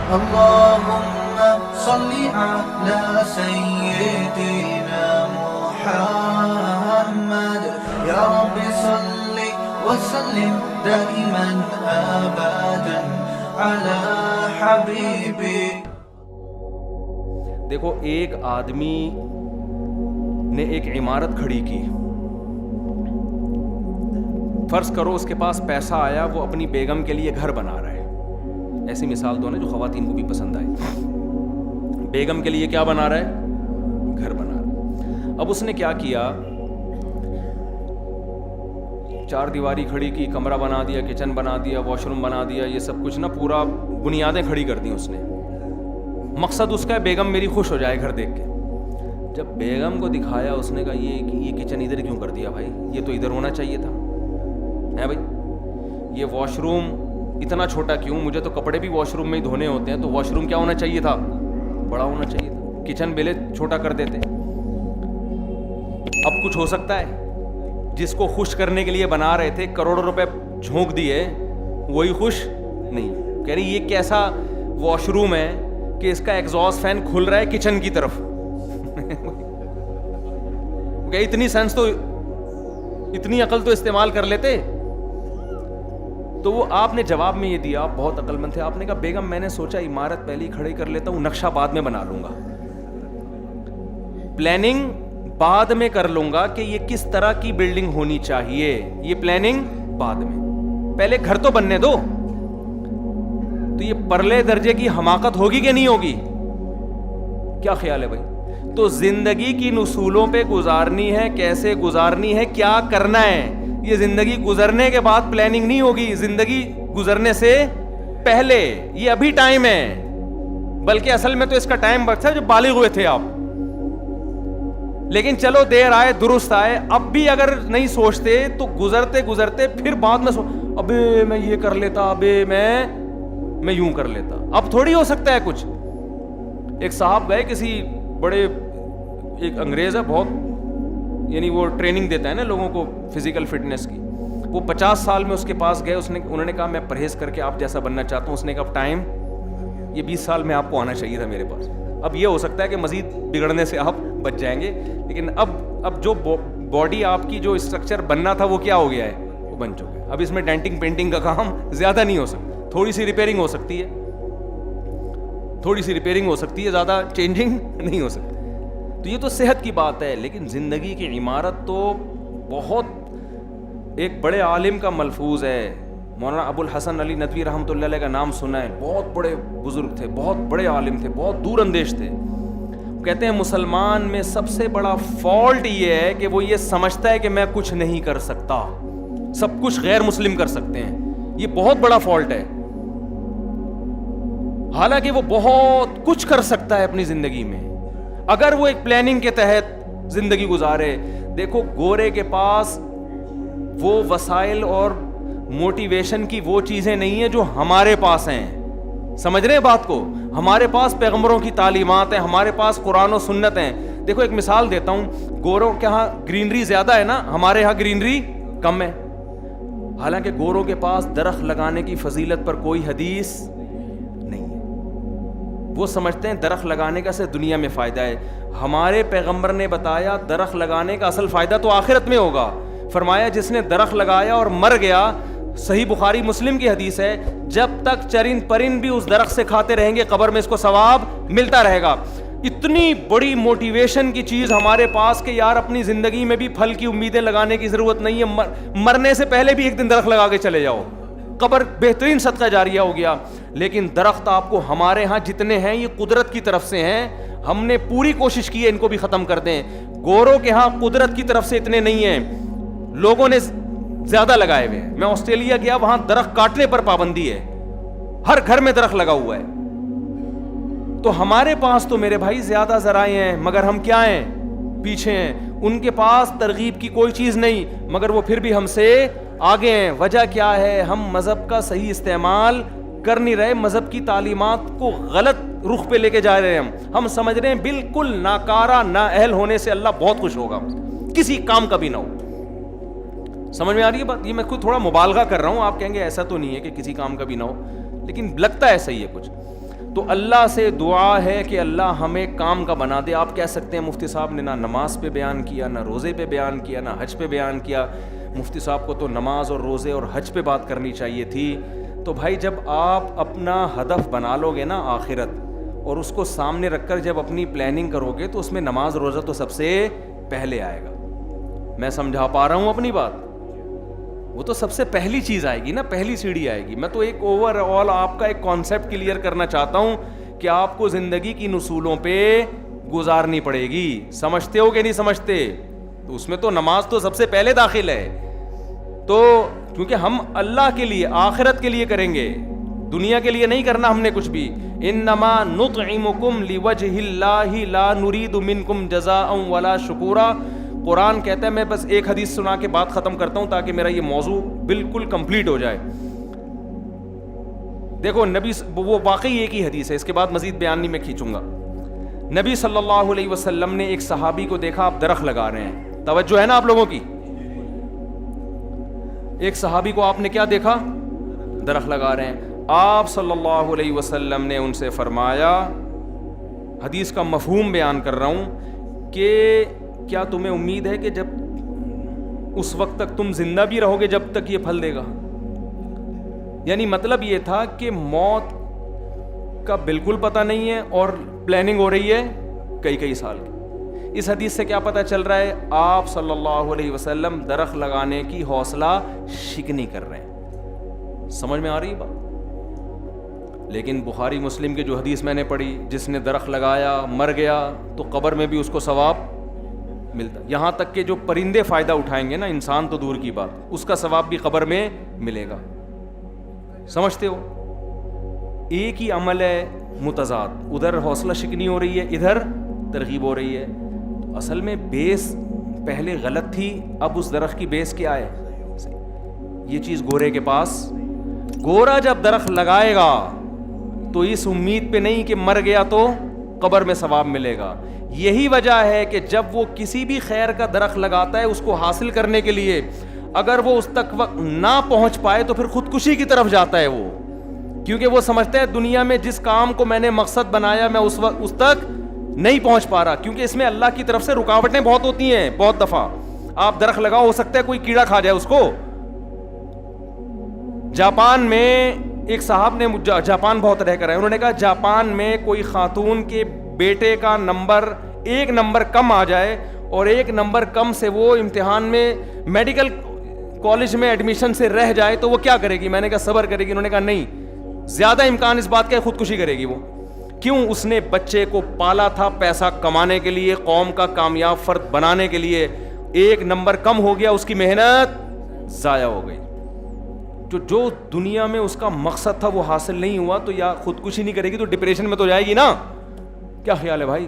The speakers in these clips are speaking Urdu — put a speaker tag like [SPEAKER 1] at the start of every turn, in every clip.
[SPEAKER 1] اللهم صل على سيدنا محمد يا رب صل وسلم دائما ابدا على حبيبي.
[SPEAKER 2] دیکھو ایک آدمی نے ایک عمارت کھڑی کی، فرض کرو اس کے پاس پیسہ آیا، وہ اپنی بیگم کے لیے گھر بنا رہا ہے. ایسی مثال دو نا جو خواتین کو بھی پسند آئے. بیگم کے لیے کیا بنا رہا ہے؟ گھر بنا رہا ہے. اب اس نے کیا کیا، چار دیواری کھڑی کی، کمرہ بنا دیا، کچن بنا دیا، واش روم بنا دیا، یہ سب کچھ نا پورا بنیادیں کھڑی کر دی اس نے. مقصد اس کا ہے بیگم میری خوش ہو جائے گھر دیکھ کے. جب بیگم کو دکھایا اس نے کہا یہ کچن ادھر کیوں کر دیا بھائی، یہ تو ادھر ہونا چاہیے تھا ہے بھائی. یہ واش روم اتنا چھوٹا کیوں، مجھے تو کپڑے بھی واش روم میں ہی دھونے ہوتے ہیں، تو واش روم کیا ہونا چاہیے تھا، بڑا ہونا چاہیے تھا. کچن بیلے چھوٹا کر دیتے. اب کچھ ہو سکتا ہے، جس کو خوش کرنے کے لیے بنا رہے تھے کروڑوں روپے جھونک دیے، وہی خوش نہیں. کہہ رہی یہ کیسا واش روم ہے کہ اس کا ایگزاسٹ فین کھل رہا ہے کچن کی طرف. کہ اتنی سینس تو، اتنی عقل تو استعمال کر لیتے. تو وہ آپ نے جواب میں یہ دیا، آپ بہت عقل مند تھے. آپ نے کہا بیگم میں نے سوچا عمارت پہلے ہی کھڑی کر لیتا ہوں، نقشہ بعد میں بنا لوں گا، پلاننگ بعد میں کر لوں گا کہ یہ کس طرح کی بلڈنگ ہونی چاہیے، یہ پلاننگ بعد میں، پہلے گھر تو بننے دو. تو یہ پرلے درجے کی حماقت ہوگی کہ نہیں ہوگی؟ کیا خیال ہے بھائی؟ تو زندگی کی اصولوں پہ گزارنی ہے، کیسے گزارنی ہے، کیا کرنا ہے. یہ زندگی گزرنے کے بعد پلاننگ نہیں ہوگی، زندگی گزرنے سے پہلے. یہ ابھی ٹائم ہے، بلکہ اصل میں تو اس کا ٹائم وقت ہے جو بالغ ہوئے تھے آپ. لیکن چلو دیر آئے درست آئے. اب بھی اگر نہیں سوچتے تو گزرتے گزرتے پھر بعد میں ابے میں یہ کر لیتا، ابے میں یوں کر لیتا. اب تھوڑی ہو سکتا ہے کچھ. ایک صاحب گئے کسی بڑے، ایک انگریز ہے بہت، یعنی وہ ٹریننگ دیتا ہے نا لوگوں کو فزیکل فٹنس کی. وہ 50 سال میں اس کے پاس گئے، انہوں نے کہا میں پرہیز کر کے آپ جیسا بننا چاہتا ہوں. اس نے کہا ٹائم یہ 20 سال میں آپ کو آنا چاہیے تھا میرے پاس. اب یہ ہو سکتا ہے کہ مزید بگڑنے سے آپ بچ جائیں گے، لیکن اب جو باڈی آپ کی جو اسٹرکچر بننا تھا وہ کیا ہو گیا ہے، وہ بن چکا ہے. اب اس میں ڈینٹنگ پینٹنگ کا کام زیادہ نہیں ہو سکتا، تھوڑی سی ریپیئرنگ ہو سکتی ہے، تھوڑی سی ریپیئرنگ ہو سکتی ہے، زیادہ چینجنگ نہیں ہو سکتی. تو یہ تو صحت کی بات ہے. لیکن زندگی کی عمارت تو بہت، ایک بڑے عالم کا ملفوظ ہے، مولانا ابو الحسن علی ندوی رحمۃ اللہ علیہ کا نام سنا ہے. بہت بڑے بزرگ تھے، بہت بڑے عالم تھے، بہت دور اندیش تھے. کہتے ہیں مسلمان میں سب سے بڑا فالٹ یہ ہے کہ وہ یہ سمجھتا ہے کہ میں کچھ نہیں کر سکتا، سب کچھ غیر مسلم کر سکتے ہیں. یہ بہت بڑا فالٹ ہے. حالانکہ وہ بہت کچھ کر سکتا ہے اپنی زندگی میں اگر وہ ایک پلاننگ کے تحت زندگی گزارے. دیکھو گورے کے پاس وہ وسائل اور موٹیویشن کی وہ چیزیں نہیں ہیں جو ہمارے پاس ہیں. سمجھ رہے ہیں بات کو؟ ہمارے پاس پیغمبروں کی تعلیمات ہیں، ہمارے پاس قرآن و سنت ہیں. دیکھو ایک مثال دیتا ہوں، گوروں کے ہاں گرینری زیادہ ہے نا، ہمارے ہاں گرینری کم ہے. حالانکہ گوروں کے پاس درخت لگانے کی فضیلت پر کوئی حدیث نہیں ہے. وہ سمجھتے ہیں درخت لگانے کا صرف دنیا میں فائدہ ہے. ہمارے پیغمبر نے بتایا درخت لگانے کا اصل فائدہ تو آخرت میں ہوگا. فرمایا جس نے درخت لگایا اور مر گیا، صحیح بخاری مسلم کی حدیث ہے، جب تک چرند پرند بھی اس درخت سے کھاتے رہیں گے قبر میں اس کو ثواب ملتا رہے گا. اتنی بڑی موٹیویشن کی چیز ہمارے پاس کہ یار اپنی زندگی میں بھی پھل کی امیدیں لگانے کی ضرورت نہیں ہے. مرنے سے پہلے بھی ایک دن درخت لگا کے چلے جاؤ، قبر بہترین صدقہ جاریہ ہو گیا. لیکن درخت آپ کو ہمارے ہاں جتنے ہیں یہ قدرت کی طرف سے ہیں. ہم نے پوری کوشش کی ہے ان کو بھی ختم کر دیں. گوروں کے ہاں قدرت کی طرف سے اتنے نہیں ہیں، لوگوں نے زیادہ لگائے ہوئے. میں آسٹریلیا گیا، وہاں درخت کاٹنے پر پابندی ہے، ہر گھر میں درخت لگا ہوا ہے. تو ہمارے پاس تو میرے بھائی زیادہ ذرائع ہیں، مگر ہم کیا ہیں؟ پیچھے ہیں. ان کے پاس ترغیب کی کوئی چیز نہیں، مگر وہ پھر بھی ہم سے آگے ہیں. وجہ کیا ہے؟ ہم مذہب کا صحیح استعمال کر نہیں رہے، مذہب کی تعلیمات کو غلط رخ پہ لے کے جا رہے ہیں. ہم سمجھ رہے ہیں بالکل ناکارہ نااہل ہونے سے اللہ بہت خوش ہوگا، کسی کام کا بھی نہ ہو. سمجھ میں آ رہی ہے بات؟ یہ میں خود تھوڑا مبالغہ کر رہا ہوں، آپ کہیں گے ایسا تو نہیں ہے کہ کسی کام کا بھی نہ ہو، لیکن لگتا ہے صحیح ہے کچھ. تو اللہ سے دعا ہے کہ اللہ ہمیں کام کا بنا دے. آپ کہہ سکتے ہیں مفتی صاحب نے نہ نماز پہ بیان کیا، نہ روزے پہ بیان کیا، نہ حج پہ بیان کیا. مفتی صاحب کو تو نماز اور روزے اور حج پہ بات کرنی چاہیے تھی. تو بھائی جب آپ اپنا ہدف بنا لو گے نا آخرت، اور اس کو سامنے رکھ کر جب اپنی پلاننگ کرو گے تو اس میں نماز روزہ تو سب سے پہلے آئے گا. میں سمجھا پا رہا ہوں اپنی بات؟ وہ تو سب سے پہلی چیز آئے گی نا، پہلی سیڑھی آئے گی. میں تو ایک اوور آل آپ کا ایک کانسیپٹ کلیئر کرنا چاہتا ہوں کہ آپ کو زندگی کی اصولوں پہ گزارنی پڑے گی. سمجھتے ہو کہ نہیں سمجھتے؟ تو اس میں تو نماز تو سب سے پہلے داخل ہے. تو کیونکہ ہم اللہ کے لیے آخرت کے لیے کریں گے، دنیا کے لیے نہیں کرنا ہم نے کچھ بھی. انما نطعمکم لوجہ اللہ لا نرید منکم جزاء ولا شکورا. قرآن کہتا ہے، میں بس ایک حدیث سنا کے بات ختم کرتا ہوں تاکہ میرا یہ موضوع بالکل کمپلیٹ ہو جائے. دیکھو نبی، وہ واقعی ایک ہی حدیث ہے، اس کے بعد مزید بیان نہیں میں کھینچوں گا. نبی صلی اللہ علیہ وسلم نے ایک صحابی کو دیکھا، آپ درخت لگا رہے ہیں. توجہ ہے نا آپ لوگوں کی؟ ایک صحابی کو آپ نے کیا دیکھا؟ درخت لگا رہے ہیں. آپ صلی اللہ علیہ وسلم نے ان سے فرمایا، حدیث کا مفہوم بیان کر رہا ہوں، کہ کیا تمہیں امید ہے کہ جب اس وقت تک تم زندہ بھی رہو گے جب تک یہ پھل دے گا؟ یعنی مطلب یہ تھا کہ موت کا بالکل پتہ نہیں ہے اور پلاننگ ہو رہی ہے کئی سال کی. اس حدیث سے کیا پتہ چل رہا ہے؟ آپ صلی اللہ علیہ وسلم درخت لگانے کی حوصلہ شکنی کر رہے ہیں. سمجھ میں آ رہی بات؟ لیکن بخاری مسلم کی جو حدیث میں نے پڑھی، جس نے درخت لگایا مر گیا تو قبر میں بھی اس کو ثواب ملتا. یہاں تک کہ جو پرندے فائدہ اٹھائیں گے نا، انسان تو دور کی بات، اس کا ثواب بھی قبر میں ملے گا. سمجھتے ہو؟ ایک ہی عمل ہے متضاد، ادھر حوصلہ شکنی ہو رہی ہے، ادھر ترغیب ہو رہی ہے. تو اصل میں بیس پہلے غلط تھی، اب اس درخت کی بیس کیا ہے؟ یہ چیز گورے کے پاس. گورا جب درخت لگائے گا تو اس امید پہ نہیں کہ مر گیا تو قبر میں ثواب ملے گا. یہی وجہ ہے کہ جب وہ کسی بھی خیر کا درخت لگاتا ہے، اس کو حاصل کرنے کے لیے اگر وہ اس تک وقت نہ پہنچ پائے تو پھر خودکشی کی طرف جاتا ہے وہ. کیونکہ وہ سمجھتا ہے دنیا میں جس کام کو میں نے مقصد بنایا میں اس وقت اس تک نہیں پہنچ پا رہا. کیونکہ اس میں اللہ کی طرف سے رکاوٹیں بہت ہوتی ہیں. بہت دفعہ آپ درخت لگاؤ، ہو سکتا ہے کوئی کیڑا کھا جائے اس کو. جاپان میں ایک صاحب نے، جاپان بہت رہ کر ہے، انہوں نے کہا جاپان میں کوئی خاتون کے بیٹے کا نمبر 1 نمبر کم آ جائے اور 1 نمبر کم سے وہ امتحان میں میڈیکل کالج میں ایڈمیشن سے رہ جائے تو وہ کیا کرے گی؟ میں نے کہا صبر کرے گی. انہوں نے کہا نہیں، زیادہ امکان اس بات کا خودکشی کرے گی وہ. کیوں؟ اس نے بچے کو پالا تھا پیسہ کمانے کے لیے، قوم کا کامیاب فرد بنانے کے لیے. 1 نمبر کم ہو گیا، اس کی محنت ضائع ہو گئی. جو دنیا میں اس کا مقصد تھا وہ حاصل نہیں ہوا تو یا خودکشی نہیں کرے گی تو ڈپریشن میں تو جائے گی نا. کیا خیال ہے بھائی؟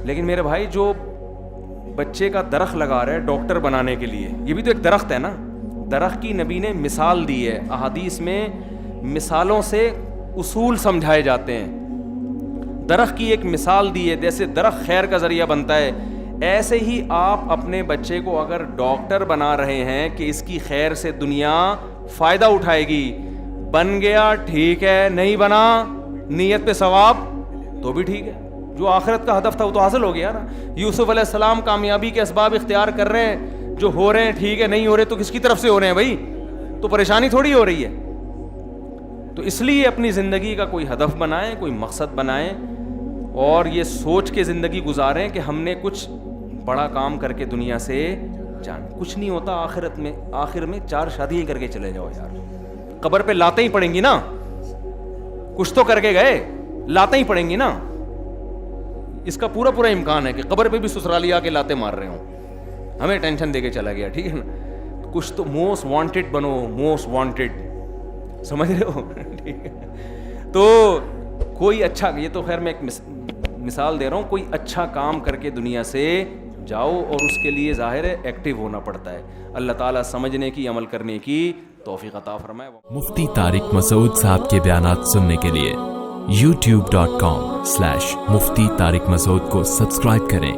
[SPEAKER 2] لیکن میرے بھائی جو بچے کا درخت لگا رہے ہیں ڈاکٹر بنانے کے لیے، یہ بھی تو ایک درخت ہے نا. درخت کی نبی نے مثال دی ہے. احادیث میں مثالوں سے اصول سمجھائے جاتے ہیں. درخت کی ایک مثال دی ہے، جیسے درخت خیر کا ذریعہ بنتا ہے، ایسے ہی آپ اپنے بچے کو اگر ڈاکٹر بنا رہے ہیں کہ اس کی خیر سے دنیا فائدہ اٹھائے گی، بن گیا ٹھیک ہے، نہیں بنا نیت پہ ثواب تو بھی ٹھیک ہے. جو آخرت کا ہدف تھا وہ تو حاصل ہو گیا نا. یوسف علیہ السلام کامیابی کے اسباب اختیار کر رہے ہیں، جو ہو رہے ہیں ٹھیک ہے، نہیں ہو رہے تو کس کی طرف سے ہو رہے ہیں بھائی؟ تو پریشانی تھوڑی ہو رہی ہے. تو اس لیے اپنی زندگی کا کوئی ہدف بنائیں، کوئی مقصد بنائیں اور یہ سوچ کے زندگی گزاریں کہ ہم نے کچھ بڑا کام کر کے دنیا سے جان. کچھ نہیں ہوتا آخرت میں، آخر میں 4 شادیاں کر کے چلے جاؤ یار. قبر پہ لاتیں ہی پڑیں گی نا. کچھ تو کر کے گئے، لاتیں ہی پڑیں گی نا. اس کا پورا امکان ہے کہ قبر پہ بھی سسرالی آ کے لاتے مار رہے ہوں، ہمیں ٹینشن دے کے چلا گیا. ٹھیک ہے نا. کچھ تو موسٹ وانٹیڈ بنو، موسٹ وانٹیڈ. سمجھ رہے ہو؟ ٹھیک ہے. تو کوئی اچھا، یہ تو خیر میں ایک مثال دے رہا ہوں، کوئی اچھا کام کر کے دنیا سے جاؤ اور اس کے لیے ظاہر ہے ایکٹیو ہونا پڑتا ہے. اللہ تعالیٰ سمجھنے کی، عمل کرنے کی توفیق عطا فرمائے.
[SPEAKER 3] مفتی طارق مسعود صاحب کے بیانات سننے کے لیے youtube.com/مفتی طارق مسعود کو سبسکرائب کریں.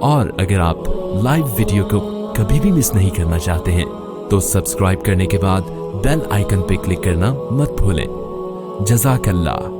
[SPEAKER 3] اور اگر آپ لائیو ویڈیو کو کبھی بھی مس نہیں کرنا چاہتے ہیں تو سبسکرائب کرنے کے بعد بیل آئیکن پہ کلک کرنا مت بھولیں. جزاک اللہ.